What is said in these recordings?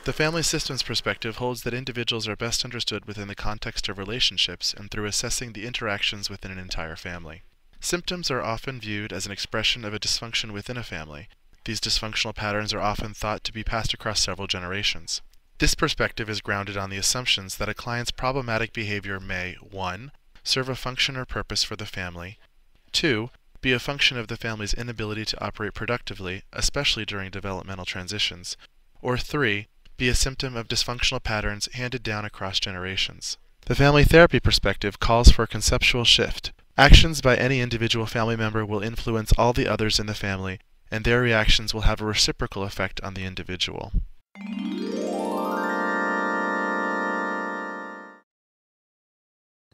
The family systems perspective holds that individuals are best understood within the context of relationships and through assessing the interactions within an entire family. Symptoms are often viewed as an expression of a dysfunction within a family. These dysfunctional patterns are often thought to be passed across several generations. This perspective is grounded on the assumptions that a client's problematic behavior may 1. Serve a function or purpose for the family, 2. Be a function of the family's inability to operate productively, especially during developmental transitions, or 3. Be a symptom of dysfunctional patterns handed down across generations. The family therapy perspective calls for a conceptual shift. Actions by any individual family member will influence all the others in the family, and their reactions will have a reciprocal effect on the individual.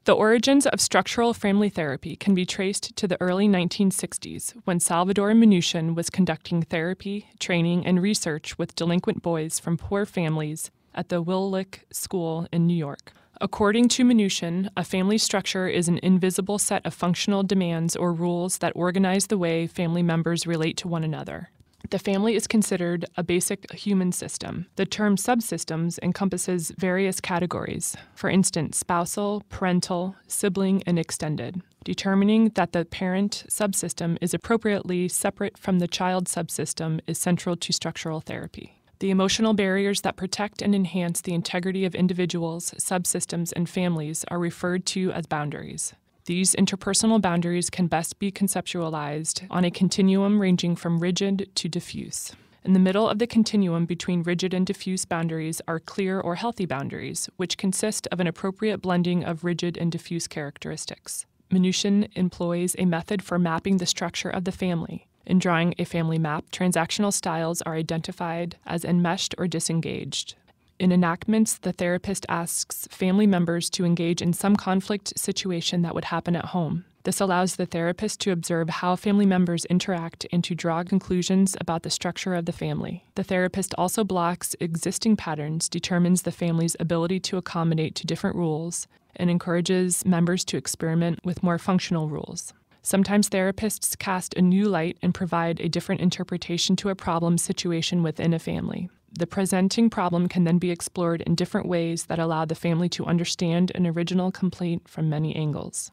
The origins of structural family therapy can be traced to the early 1960s, when Salvador Minuchin was conducting therapy, training, and research with delinquent boys from poor families at the Willich School in New York. According to Minuchin, a family structure is an invisible set of functional demands or rules that organize the way family members relate to one another. The family is considered a basic human system. The term subsystems encompasses various categories, for instance, spousal, parental, sibling, and extended. Determining that the parent subsystem is appropriately separate from the child subsystem is central to structural therapy. The emotional barriers that protect and enhance the integrity of individuals, subsystems, and families are referred to as boundaries. These interpersonal boundaries can best be conceptualized on a continuum ranging from rigid to diffuse. In the middle of the continuum between rigid and diffuse boundaries are clear or healthy boundaries, which consist of an appropriate blending of rigid and diffuse characteristics. Minuchin employs a method for mapping the structure of the family. In drawing a family map, transactional styles are identified as enmeshed or disengaged. In enactments, the therapist asks family members to engage in some conflict situation that would happen at home. This allows the therapist to observe how family members interact and to draw conclusions about the structure of the family. The therapist also blocks existing patterns, determines the family's ability to accommodate to different rules, and encourages members to experiment with more functional rules. Sometimes therapists cast a new light and provide a different interpretation to a problem situation within a family. The presenting problem can then be explored in different ways that allow the family to understand an original complaint from many angles.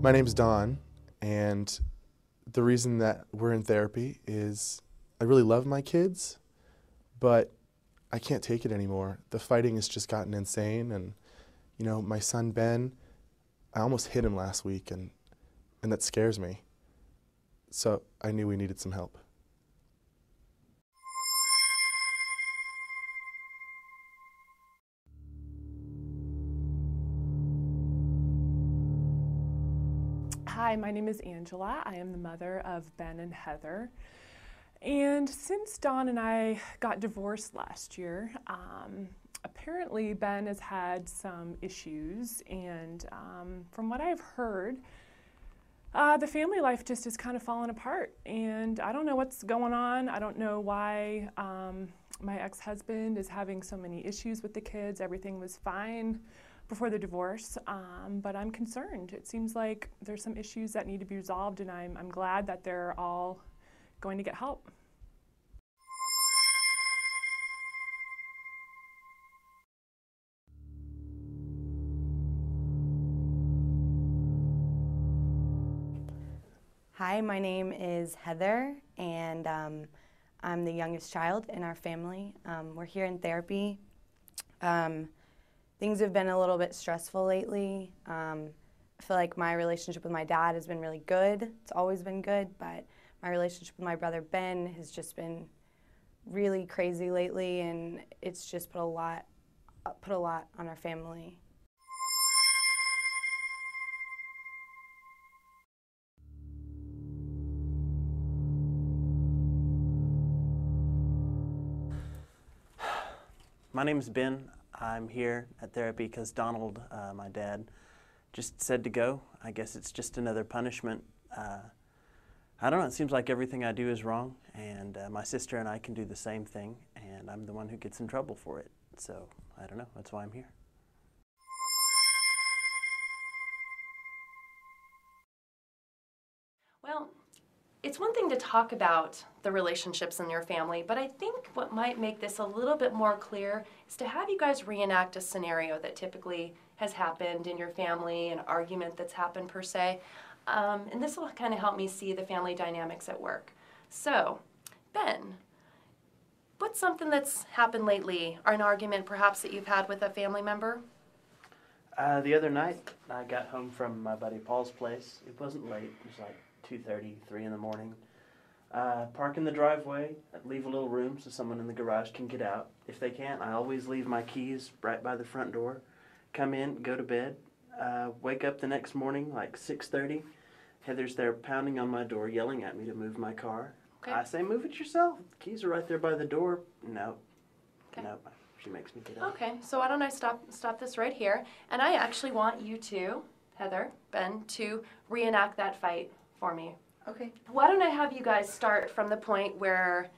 My name's Don, and the reason that we're in therapy is I really love my kids, but I can't take it anymore. The fighting has just gotten insane, and my son Ben, I almost hit him last week, and that scares me. So I knew we needed some help. Hi, my name is Angela. I am the mother of Ben and Heather. And since Dawn and I got divorced last year, apparently Ben has had some issues, and from what I've heard, the family life just has kind of fallen apart, and I don't know what's going on. I don't know why my ex-husband is having so many issues with the kids. Everything was fine before the divorce, but I'm concerned. It seems like there's some issues that need to be resolved, and I'm glad that they're all going to get help. Hi, my name is Heather, and I'm the youngest child in our family. We're here in therapy. Things have been a little bit stressful lately. I feel like my relationship with my dad has been really good. It's always been good, but my relationship with my brother Ben has just been really crazy lately, and it's just put a lot on our family. My name is Ben. I'm here at therapy because Donald, my dad, just said to go. I guess it's just another punishment. I don't know, it seems like everything I do is wrong, and my sister and I can do the same thing, and I'm the one who gets in trouble for it. So, I don't know, that's why I'm here. it's one thing to talk about the relationships in your family, but I think what might make this a little bit more clear is to have you guys reenact a scenario that typically has happened in your family, an argument that's happened per se. And this will kind of help me see the family dynamics at work. So, Ben, what's something that's happened lately, or an argument perhaps that you've had with a family member? The other night, I got home from my buddy Paul's place. It wasn't late. It was like 2:30, 3 in the morning. Park in the driveway, leave a little room so someone in the garage can get out. If they can't, I always leave my keys right by the front door. Come in, go to bed. Wake up the next morning, like 6:30. Heather's there pounding on my door, yelling at me to move my car. Okay. I say, move it yourself. Keys are right there by the door. No. Okay. No. She makes me get up. Okay, so why don't I stop this right here, and I actually want you to, Heather, Ben, to reenact that fight for me. Okay. Why don't I have you guys start from the point where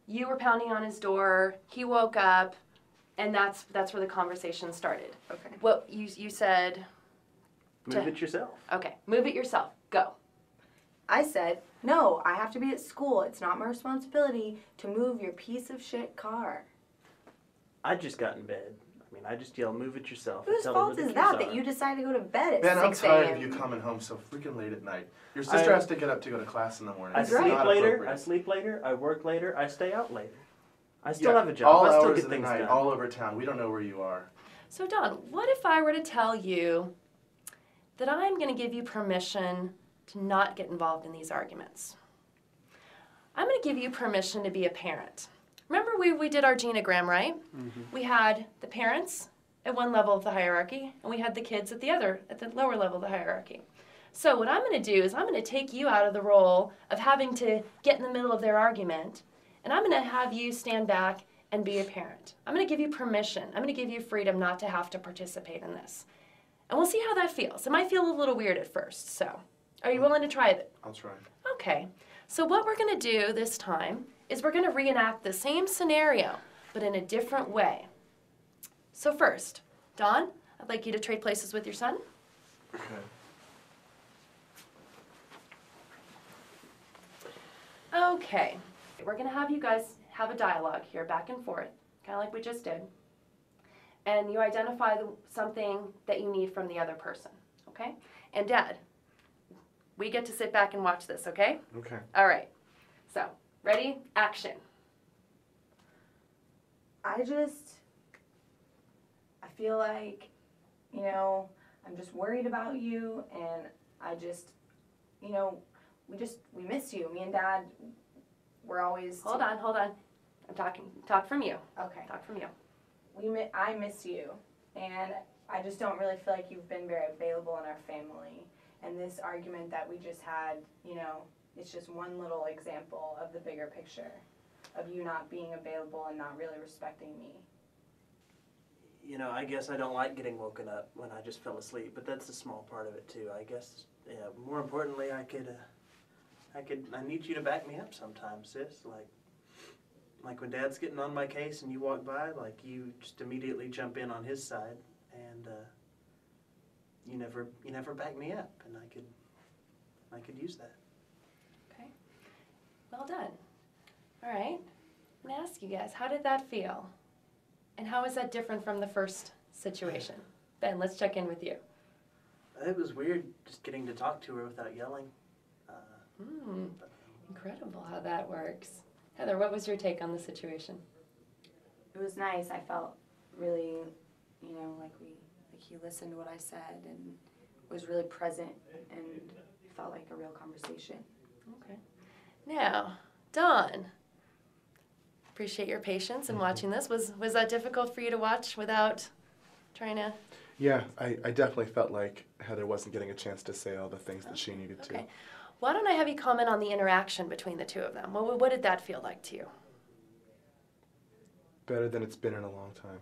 you were pounding on his door, he woke up, and that's where the conversation started. Okay. What you said. Move it yourself. Okay, move it yourself. Go. I said, no, I have to be at school. It's not my responsibility to move your piece of shit car. I just got in bed. I mean, I just yell, move it yourself. Whose Tell her fault where the is that keys are. you decided to go to bed at Ben, I'm 6 tired a.m.? of you coming home so freaking late at night. Your sister has to get up to go to class in the morning. I It's sleep not later, appropriate. I sleep later, I work later, I stay out later. I still Yeah, have a job, all I still hours get of the things night, done. all over town. We don't know where you are. So Don, what if I were to tell you that I'm going to give you permission to not get involved in these arguments? I'm going to give you permission to be a parent. Remember we did our genogram, right? Mm-hmm. We had the parents at one level of the hierarchy, and we had the kids at the lower level of the hierarchy. So what I'm going to do is I'm going to take you out of the role of having to get in the middle of their argument, and I'm going to have you stand back and be a parent. I'm going to give you permission. I'm going to give you freedom not to have to participate in this. And we'll see how that feels. It might feel a little weird at first, so are you willing to try it? I'll try. Okay. So what we're going to do this time is we're going to reenact the same scenario, but in a different way. So first, Dawn, I'd like you to trade places with your son. Okay. Okay. We're going to have you guys have a dialogue here, back and forth, kind of like we just did. And you identify something that you need from the other person, okay? And Dad, we get to sit back and watch this, okay? Okay. All right. So, ready? Action. I feel like, I'm just worried about you, and I just, we miss you. Me and Dad, we're always... Hold on. Talk from you. Okay. Talk from you. I miss you, and I just don't really feel like you've been very available in our family. And this argument that we just had, it's just one little example of the bigger picture of you not being available and not really respecting me. I guess I don't like getting woken up when I just fell asleep, but that's a small part of it too. I guess, more importantly, I need you to back me up sometimes, sis. Like when Dad's getting on my case and you walk by, like you just immediately jump in on his side, and you never back me up, and I could use that. Okay. Well done. All right. I'm going to ask you guys, how did that feel? And how is that different from the first situation? Ben, let's check in with you. It was weird just getting to talk to her without yelling. Incredible how that works. Heather, what was your take on the situation? It was nice. I felt really, like he listened to what I said and was really present, and felt like a real conversation. Okay. Now, Dawn, appreciate your patience in watching this. Was that difficult for you to watch without trying to... Yeah, I definitely felt like Heather wasn't getting a chance to say all the things that she needed to. Okay. Why don't I have you comment on the interaction between the two of them? What did that feel like to you? Better than it's been in a long time.